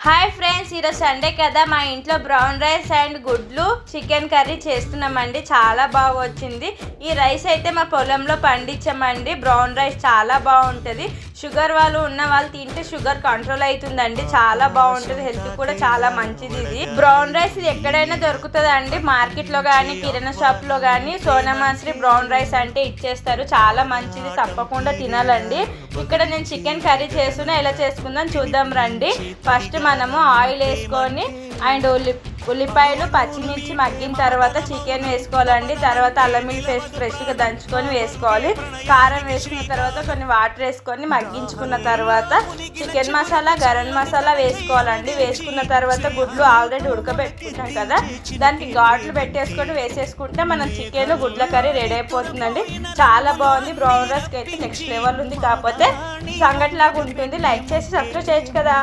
Hi friends, ఈరోజు Sunday కదా. మా ఇంట్లో బ్రౌన్ రైస్ అండ్ గుడ్లు చికెన్ కర్రీ చేస్తున్నామండి. చాలా బాగా వచ్చింది. ఈ రైస్ అయితే మా పొలంలో పండించామండి. బ్రౌన్ రైస్ చాలా బాగుంటుంది. షుగర్ వాళ్ళు ఉన్న వాళ్ళు తింటే షుగర్ కంట్రోల్ అవుతుందండి. చాలా బాగుంటుంది. హెల్త్ కూడా చాలా మంచిది. ఇది బ్రౌన్ రైస్ ఇది ఎక్కడైనా దొరుకుతుందండి. మార్కెట్లో కానీ కిరాణా షాప్లో కానీ సోనామాసరి బ్రౌన్ రైస్ అంటే ఇచ్చేస్తారు. చాలా మంచిది, తప్పకుండా తినాలండి. ఇక్కడ నేను చికెన్ కర్రీ చేస్తున్నా. ఎలా చేసుకుందాం చూద్దాం రండి. ఫస్ట్ మనము ఆయిల్ వేసుకొని అండ్ ఉల్లిపాయలు పచ్చిమిర్చి మగ్గిన తర్వాత చికెన్ వేసుకోవాలండి. తర్వాత అల్లం వెల్లుల్లి పేస్ట్ ఫ్రెష్గా దంచుకొని వేసుకోవాలి. కారం వేసుకున్న తర్వాత కొన్ని వాటర్ వేసుకొని మగ్గించుకున్న తర్వాత చికెన్ మసాలా గరం మసాలా వేసుకోవాలండి. వేసుకున్న తర్వాత గుడ్లు ఆల్రెడీ ఉడకబెట్టుకుంటాం కదా, దానికి ఘాట్లు పెట్టేసుకొని వేసేసుకుంటే మనం చికెన్ గుడ్ల కర్రీ రెడీ అయిపోతుందండి. చాలా బాగుంది. బ్రౌన్ రైస్కి అయితే నెక్స్ట్ లెవెల్ ఉంది. కాకపోతే సంగటిలాగా ఉంటుంది. లైక్ చేసి సబ్స్క్రైబ్ చేయొచ్చు కదా.